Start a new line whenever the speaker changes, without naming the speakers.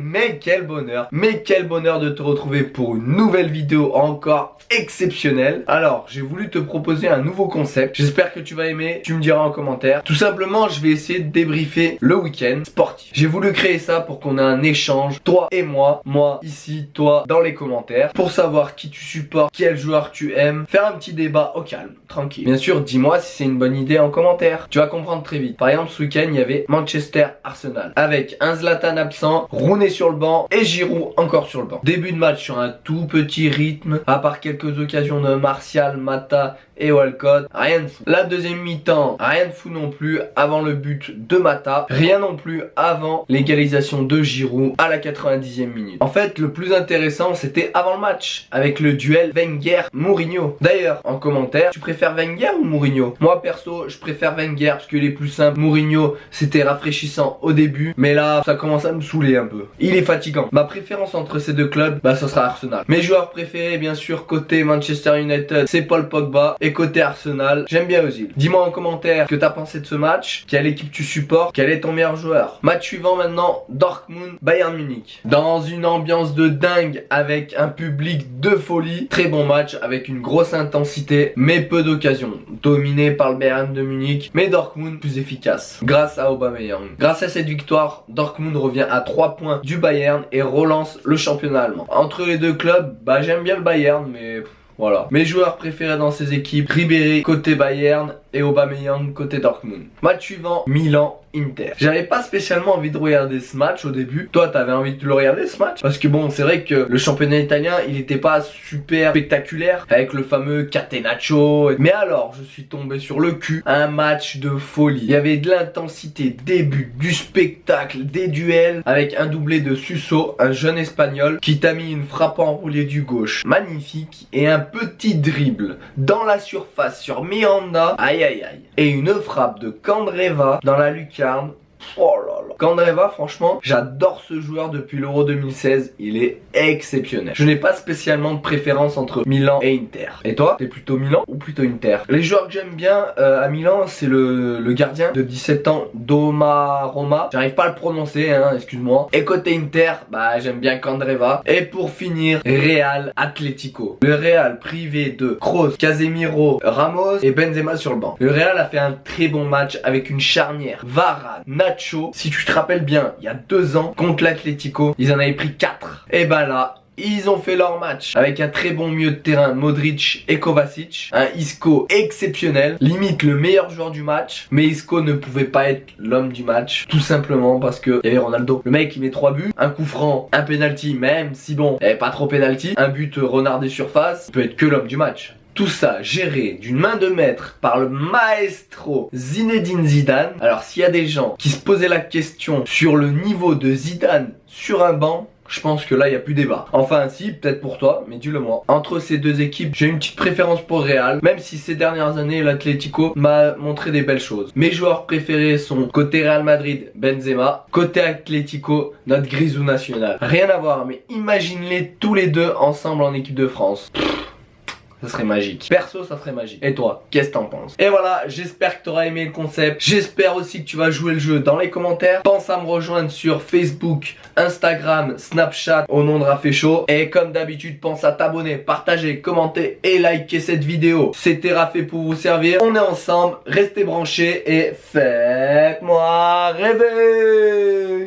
mais quel bonheur de te retrouver pour une nouvelle vidéo encore exceptionnelle. Alors, j'ai voulu te proposer un nouveau concept, j'espère que tu vas aimer, tu me diras en commentaire. Tout simplement, je vais essayer de débriefer le week-end sportif. J'ai voulu créer ça pour qu'on ait un échange, toi et moi ici, toi dans les commentaires, pour savoir qui tu supportes, quel joueur tu aimes, faire un petit débat au calme, tranquille. Bien sûr, dis-moi si c'est une bonne idée en commentaire, tu vas comprendre très vite. Par exemple, ce week-end, il y avait Manchester-Arsenal, avec un Zlatan absent, Rooney sur le banc et Giroud encore sur le banc. Début de match sur un tout petit rythme, à part quelques occasions de Martial, Mata et Walcott, rien de fou. La deuxième mi-temps, rien de fou non plus avant le but de Mata, rien non plus avant l'égalisation de Giroud à la 90e minute. En fait, le plus intéressant, c'était avant le match, avec le duel Wenger-Mourinho. D'ailleurs, en commentaire, tu préfères Wenger ou Mourinho? Moi perso, je préfère Wenger parce qu'il est plus simple. Mourinho, c'était rafraîchissant au début, mais là, ça commence à me saouler un peu. Il est fatigant. Ma préférence entre ces deux clubs, bah ça sera Arsenal. Mes joueurs préférés, bien sûr, côté Manchester United, c'est Paul Pogba. Et côté Arsenal, j'aime bien Özil. Dis-moi en commentaire ce que t'as pensé de ce match, quelle équipe tu supportes, quel est ton meilleur joueur. Match suivant maintenant, Dortmund, Bayern Munich. Dans une ambiance de dingue avec un public de folie. Très bon match avec une grosse intensité, mais peu d'occasions. Dominé par le Bayern de Munich, mais Dortmund plus efficace grâce à Aubameyang. Grâce à cette victoire, Dortmund revient à 3 points du Bayern et relance le championnat allemand. Entre les deux clubs, bah j'aime bien le Bayern, mais voilà. Mes joueurs préférés dans ces équipes, Ribéry côté Bayern et Aubameyang côté Dortmund. Match suivant, Milan-Inter. J'avais pas spécialement envie de regarder ce match au début. Toi, t'avais envie de le regarder ce match? Parce que bon, c'est vrai que le championnat italien, il était pas super spectaculaire avec le fameux Catenaccio. Mais alors, je suis tombé sur le cul. Un match de folie. Il y avait de l'intensité, des buts, du spectacle, des duels avec un doublé de Suso, un jeune espagnol qui t'a mis une frappe enroulée du gauche. Magnifique. Et un petit dribble dans la surface sur Miranda. Aïe aïe aïe. Et une frappe de Candreva dans la lucarne. Oh là là. Candreva, franchement, j'adore ce joueur depuis l'Euro 2016. Il est exceptionnel. Je n'ai pas spécialement de préférence entre Milan et Inter. Et toi, t'es plutôt Milan ou plutôt Inter? Les joueurs que j'aime bien à Milan, c'est le gardien de 17 ans, Donnarumma. J'arrive pas à le prononcer, hein, excuse-moi. Et côté Inter, bah j'aime bien Candreva. Et pour finir, Real Atlético. Le Real privé de Kroos, Casemiro, Ramos et Benzema sur le banc. Le Real a fait un très bon match avec une charnière. Varane, Nacho, si tu te rappelles bien, il y a 2 ans, contre l'Atlético, ils en avaient pris 4. Et bah là, ils ont fait leur match avec un très bon milieu de terrain, Modric et Kovacic, un Isco exceptionnel, limite le meilleur joueur du match, mais Isco ne pouvait pas être l'homme du match, tout simplement parce que il y avait Ronaldo. Le mec il met 3 buts, un coup franc, un penalty, même si bon, il n'y avait pas trop penalty, un but renard des surfaces, il peut être que l'homme du match. Tout ça géré d'une main de maître par le maestro Zinedine Zidane. Alors s'il y a des gens qui se posaient la question sur le niveau de Zidane sur un banc, je pense que là il n'y a plus débat. Enfin si, peut-être pour toi, mais dis-le moi. Entre ces deux équipes, j'ai une petite préférence pour Real, même si ces dernières années l'Atlético m'a montré des belles choses. Mes joueurs préférés sont côté Real Madrid, Benzema, côté Atlético, notre grisou national. Rien à voir, mais imagine-les tous les deux ensemble en équipe de France. Ça serait magique. Perso, ça serait magique. Et toi, qu'est-ce que t'en penses? Et voilà, j'espère que t'auras aimé le concept. J'espère aussi que tu vas jouer le jeu dans les commentaires. Pense à me rejoindre sur Facebook, Instagram, Snapchat au nom de Raffaello. Et comme d'habitude, pense à t'abonner, partager, commenter et liker cette vidéo. C'était Raffé pour vous servir. On est ensemble, restez branchés et faites-moi rêver.